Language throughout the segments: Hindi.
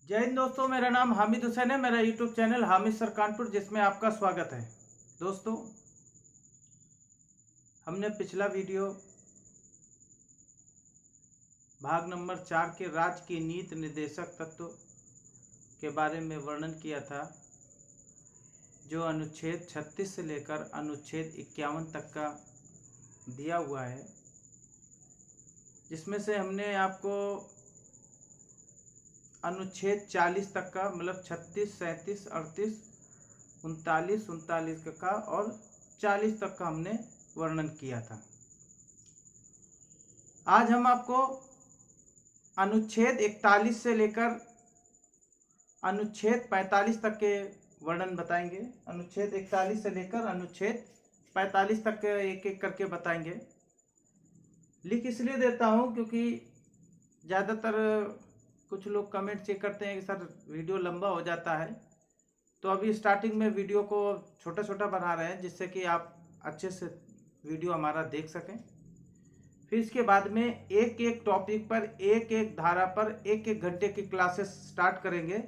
जय हिंद दोस्तों, मेरा नाम हामिद हुसैन है। मेरा YouTube channel Hamid sir Kanpur, जिसमें आपका स्वागत है। दोस्तों, हमने पिछला वीडियो भाग नंबर 4 के राज्य की नीति निर्देशक तत्व के बारे में वर्णन किया था, जो अनुच्छेद 36 से लेकर अनुच्छेद 51 तक का दिया हुआ है, जिसमें से हमने आपको अनुच्छेद 40 तक का मतलब 36, 37, 38, 39 का और 40 तक का हमने वर्णन किया था। आज हम आपको अनुच्छेद 41 से लेकर अनुच्छेद 45 तक के वर्णन बताएंगे। अनुच्छेद 41 से लेकर अनुच्छेद 45 तक के एक एक करके बताएंगे। लिख इसलिए देता हूँ क्योंकि ज़्यादातर कुछ लोग कमेंट चेक करते हैं कि सर वीडियो लंबा हो जाता है, तो अभी स्टार्टिंग में वीडियो को छोटा छोटा बना रहे हैं, जिससे कि आप अच्छे से वीडियो हमारा देख सकें। फिर इसके बाद में एक एक टॉपिक पर, एक एक धारा पर एक एक घंटे की क्लासेस स्टार्ट करेंगे,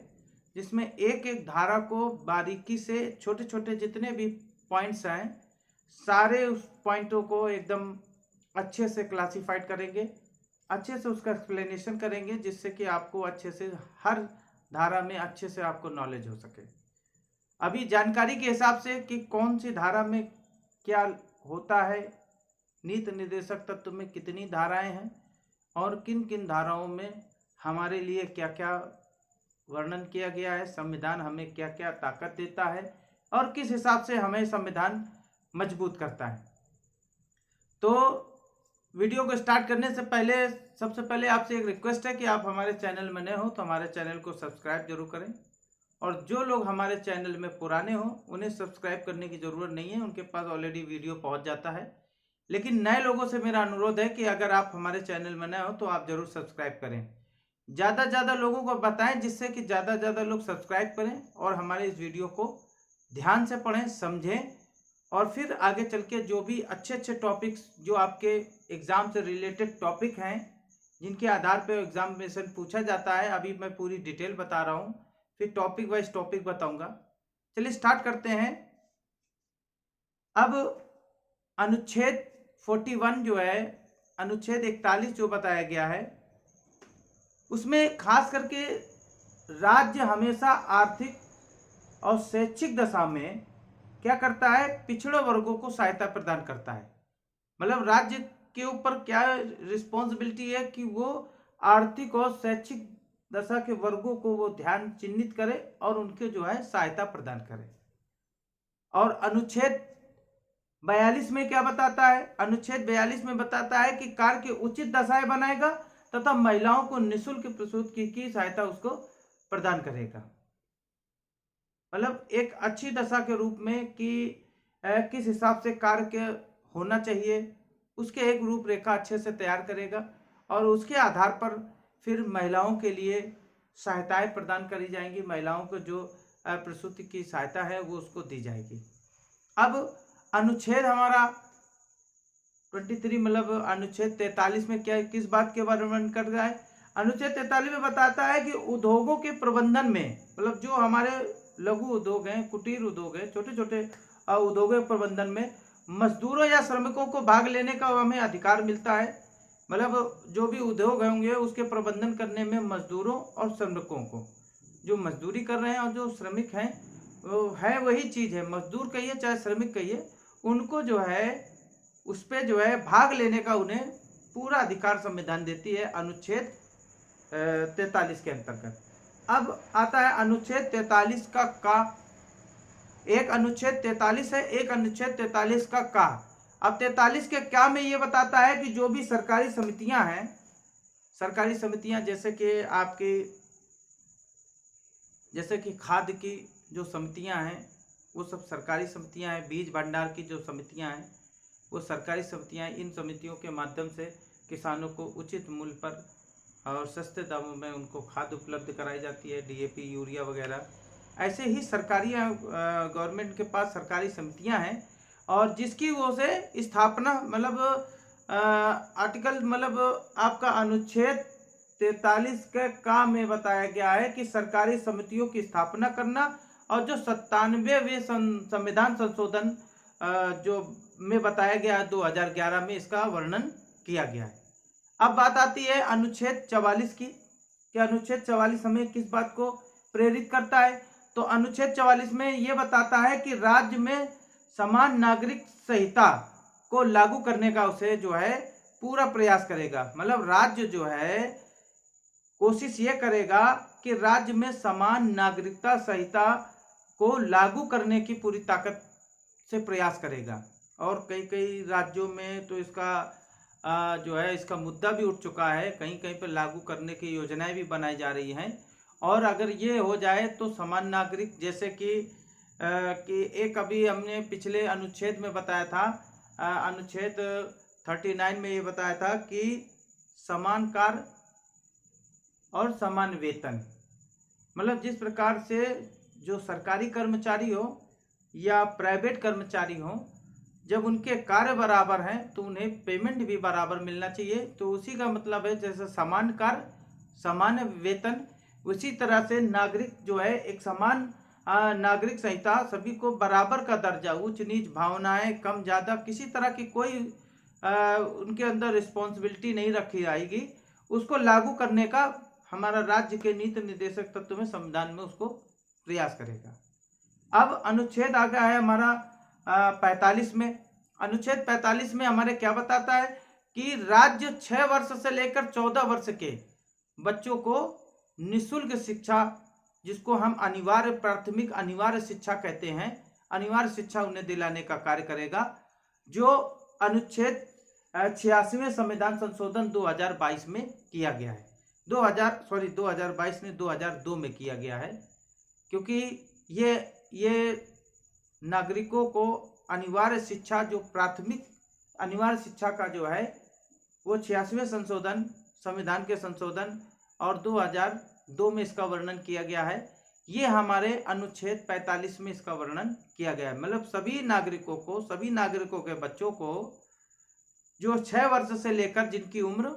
जिसमें एक एक धारा को बारीकी से छोटे छोटे जितने भी पॉइंट्स हैं, सारे उस पॉइंटों को एकदम अच्छे से क्लासीफाइड करेंगे, अच्छे से उसका एक्सप्लेनेशन करेंगे, जिससे कि आपको अच्छे से हर धारा में अच्छे से आपको नॉलेज हो सके। अभी जानकारी के हिसाब से कि कौन सी धारा में क्या होता है, नीति निर्देशक तत्व में कितनी धाराएं हैं और किन किन धाराओं में हमारे लिए क्या क्या वर्णन किया गया है, संविधान हमें क्या क्या ताकत देता है और किस हिसाब से हमें संविधान मजबूत करता है। तो वीडियो को स्टार्ट करने से पहले सबसे पहले आपसे एक रिक्वेस्ट है कि आप हमारे चैनल में नए हो तो हमारे चैनल को सब्सक्राइब जरूर करें, और जो लोग हमारे चैनल में पुराने हो उन्हें सब्सक्राइब करने की ज़रूरत नहीं है, उनके पास ऑलरेडी वीडियो पहुंच जाता है। लेकिन नए लोगों से मेरा अनुरोध है कि अगर आप हमारे चैनल में नए हो तो आप ज़रूर सब्सक्राइब करें, ज़्यादा से ज़्यादा लोगों को बताएं, जिससे कि ज़्यादा से ज़्यादा लोग सब्सक्राइब करें और हमारे इस वीडियो को ध्यान से पढ़ें, समझें, और फिर आगे चल के जो भी अच्छे अच्छे टॉपिक्स जो आपके एग्ज़ाम से रिलेटेड टॉपिक हैं, जिनके आधार पर एग्जामिनेशन पूछा जाता है, अभी मैं पूरी डिटेल बता रहा हूँ, फिर टॉपिक वाइज टॉपिक बताऊंगा। चलिए स्टार्ट करते हैं। अब अनुच्छेद 41 जो है, अनुच्छेद 41 जो बताया गया है, उसमें खास करके राज्य हमेशा आर्थिक और शैक्षिक दशा में क्या करता है, पिछड़े वर्गों को सहायता प्रदान करता है। मतलब राज्य के ऊपर क्या रिस्पॉन्सिबिलिटी है कि वो आर्थिक और शैक्षिक दशा के वर्गों को वो ध्यान चिन्हित करे और उनके जो है सहायता प्रदान करे। और अनुच्छेद 42 में क्या बताता है? अनुच्छेद 42 में बताता है कि कार्य की उचित दशाएं बनाएगा तथा महिलाओं को निःशुल्क प्रसूति की सहायता उसको प्रदान करेगा। मतलब एक अच्छी दशा के रूप में कि किस हिसाब से कार्य होना चाहिए, उसके एक रूपरेखा अच्छे से तैयार करेगा, और उसके आधार पर फिर महिलाओं के लिए सहायताएं प्रदान करी जाएंगी। महिलाओं को जो प्रसूति की सहायता है वो उसको दी जाएगी। अब अनुच्छेद हमारा 23 मतलब अनुच्छेद 43 में क्या किस बात के बारे में वर्णन कर रहा है? अनुच्छेद 43 में बताता है कि उद्योगों के प्रबंधन में, मतलब जो हमारे लघु उद्योग हैं, कुटीर उद्योग हैं, छोटे छोटे उद्योगों के प्रबंधन में मजदूरों या श्रमिकों को भाग लेने का हमें अधिकार मिलता है। मतलब जो भी उद्योग होंगे उसके प्रबंधन करने में मजदूरों और श्रमिकों को, जो मजदूरी कर रहे हैं और जो श्रमिक हैं, वो है वही चीज़ है, मजदूर कहिए चाहे श्रमिक कहिए, उनको जो है उस पर जो है भाग लेने का उन्हें पूरा अधिकार संविधान देती है अनुच्छेद 43 के अंतर्गत। अब आता है अनुच्छेद 43 का एक अनुच्छेद 43 है, एक अनुच्छेद 43 का। अब 43 के क्या में ये बताता है कि जो भी सरकारी समितियां हैं, सरकारी समितियां जैसे कि खाद्य की जो समितियां हैं वो सब सरकारी समितियां हैं, बीज भंडार की जो समितियां हैं वो सरकारी समितियां हैं। इन समितियों के माध्यम से किसानों को उचित मूल्य पर और सस्ते दामों में उनको खाद उपलब्ध कराई जाती है, डीएपी, यूरिया वगैरह। ऐसे ही सरकारी गवर्नमेंट के पास सरकारी समितियां हैं, और जिसकी वो से स्थापना मतलब आर्टिकल मतलब आपका अनुच्छेद 43 के काम में बताया गया है कि सरकारी समितियों की स्थापना करना, और जो 97वें संविधान संशोधन जो में बताया गया है 2011 में, इसका वर्णन किया गया है। अब बात आती है अनुच्छेद 44 की, कि अनुच्छेद 44 हमें किस बात को प्रेरित करता है। तो अनुच्छेद 44 में यह बताता है कि राज्य में समान नागरिक संहिता को लागू करने का उसे जो है पूरा प्रयास करेगा। मतलब राज्य जो है कोशिश ये करेगा कि राज्य में समान नागरिकता संहिता को लागू करने की पूरी ताकत से प्रयास करेगा। और कई कई राज्यों में तो इसका जो है इसका मुद्दा भी उठ चुका है, कहीं कहीं पर लागू करने की योजनाएं भी बनाई जा रही हैं। और अगर ये हो जाए तो समान नागरिक, जैसे कि एक अभी हमने पिछले अनुच्छेद में बताया था, अनुच्छेद 39 में ये बताया था कि समान कार्य और समान वेतन, मतलब जिस प्रकार से जो सरकारी कर्मचारी हो या प्राइवेट कर्मचारी हो, जब उनके कार्य बराबर हैं तो उन्हें पेमेंट भी बराबर मिलना चाहिए। तो उसी का मतलब है जैसे समान कार्य समान वेतन, उसी तरह से नागरिक जो है एक समान नागरिक संहिता, सभी को बराबर का दर्जा, उच्च नीच भावनाएं कम ज्यादा किसी तरह की कोई उनके अंदर रिस्पॉन्सिबिलिटी नहीं रखी जाएगी, उसको लागू करने का हमारा राज्य के नीति निर्देशक तत्व में संविधान में उसको प्रयास करेगा। अब अनुच्छेद आ गया है हमारा 45 में। अनुच्छेद 45 में हमारे क्या बताता है कि राज्य 6 वर्ष से लेकर 14 वर्ष के बच्चों को निःशुल्क शिक्षा, जिसको हम अनिवार्य प्राथमिक अनिवार्य शिक्षा कहते हैं, अनिवार्य शिक्षा उन्हें दिलाने का कार्य करेगा, जो अनुच्छेद 86वें संविधान संशोधन 2022 में किया गया है। 2022 ने 2002 में किया गया है, क्योंकि ये नागरिकों को अनिवार्य शिक्षा, जो प्राथमिक अनिवार्य शिक्षा का जो है वो 86वें संशोधन संविधान के संशोधन और 2002 में इसका वर्णन किया गया है। ये हमारे अनुच्छेद 45 में इसका वर्णन किया गया है। मतलब सभी नागरिकों के बच्चों को जो 6 वर्ष से लेकर जिनकी उम्र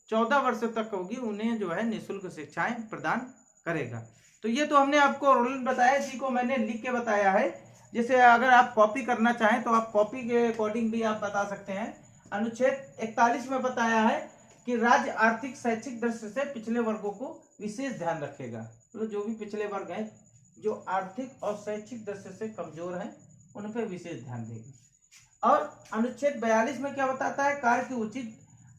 14 वर्ष तक होगी, उन्हें जो है निःशुल्क शिक्षाएं प्रदान करेगा। तो ये तो हमने आपको रूल बताया, इसी को मैंने लिख के बताया है। जैसे अगर आप कॉपी करना चाहें तो आप कॉपी के अकॉर्डिंग भी आप बता सकते हैं। अनुच्छेद 41 में बताया है कि राज्य आर्थिक शैक्षिक दृष्टि से पिछले वर्गों को विशेष ध्यान रखेगा। तो जो भी पिछले वर्ग हैं, जो आर्थिक और शैक्षिक दृष्टि से कमजोर हैं, उन पर विशेष ध्यान देगा। और अनुच्छेद 42 में क्या बताता है, कार्य की उचित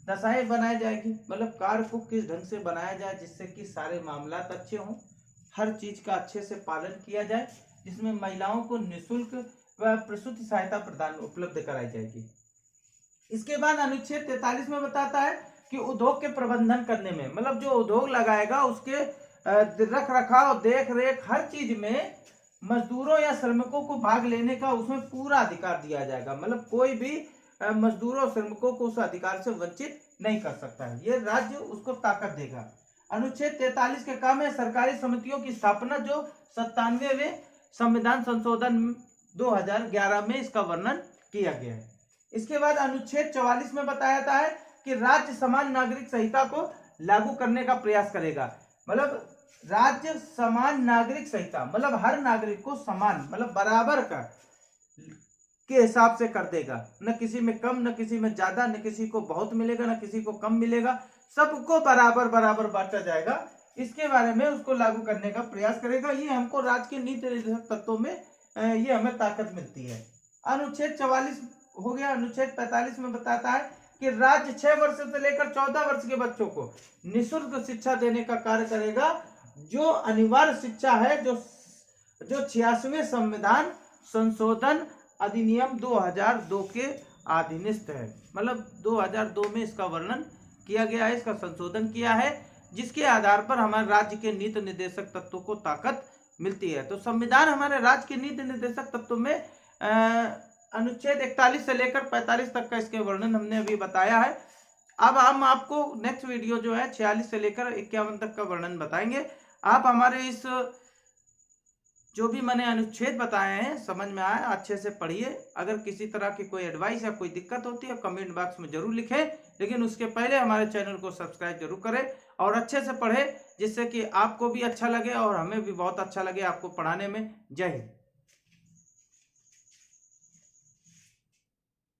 दशाएं बनाई जाएगी। मतलब कार्य को किस ढंग से बनाया जाए जिससे कि सारे मामला अच्छे हों, हर चीज का अच्छे से पालन किया जाए, जिसमें महिलाओं को निःशुल्क व प्रसूति सहायता प्रदान उपलब्ध कराई जाएगी। इसके बाद अनुच्छेद 43 में बताता है कि उद्योग के प्रबंधन करने में, मतलब जो उद्योग लगाएगा उसके रख रखाव देख रेख हर चीज में मजदूरों या श्रमिकों को भाग लेने का उसमें पूरा अधिकार दिया जाएगा। मतलब कोई भी मजदूरों श्रमिकों को उस अधिकार से वंचित नहीं कर सकता है, ये राज्य उसको ताकत देगा। अनुच्छेद 43 के काम है सरकारी समितियों की स्थापना, जो 97वें संविधान संशोधन 2011 में इसका वर्णन किया गया है। इसके बाद अनुच्छेद 44 में बताया जाता है कि राज्य समान नागरिक संहिता को लागू करने का प्रयास करेगा। मतलब राज्य समान नागरिक संहिता, मतलब हर नागरिक को समान, मतलब बराबर का के हिसाब से कर देगा, न किसी में कम न किसी में ज्यादा, न किसी को बहुत मिलेगा न किसी को कम मिलेगा, सबको बराबर बराबर बांटा जाएगा। इसके बारे में उसको लागू करने का प्रयास करेगा। ये हमको राज्य के नीति निर्देशक तत्वों में ये हमें ताकत मिलती है। अनुच्छेद 44 हो गया। अनुच्छेद 45 में बताता है कि राज्य 6 वर्ष से लेकर 14 वर्ष के बच्चों को निःशुल्क शिक्षा देने का कार्य करेगा। जो अनिवार्य शिक्षा है, जो 86वें संविधान संशोधन अधिनियम 2002 के अधीनस्थ है। मतलब 2002 में इसका वर्णन किया गया है, इसका संशोधन किया है, जिसके आधार पर हमारे राज्य के नीति निर्देशक तत्वों को ताकत मिलती है। तो संविधान हमारे राज्य के नीति निर्देशक तत्वों में अनुच्छेद 41 से लेकर 45 तक का इसके वर्णन हमने अभी बताया है। अब हम आपको नेक्स्ट वीडियो जो है 46 से लेकर 51 तक का वर्णन बताएंगे। आप हमारे इस जो भी मैंने अनुच्छेद बताए हैं समझ में आया, अच्छे से पढ़िए। अगर किसी तरह की कोई एडवाइस या कोई दिक्कत होती है कमेंट बॉक्स में जरूर लिखें, लेकिन उसके पहले हमारे चैनल को सब्सक्राइब जरूर करें और अच्छे से पढ़ें, जिससे कि आपको भी अच्छा लगे और हमें भी बहुत अच्छा लगे आपको पढ़ाने में। जय हिंद।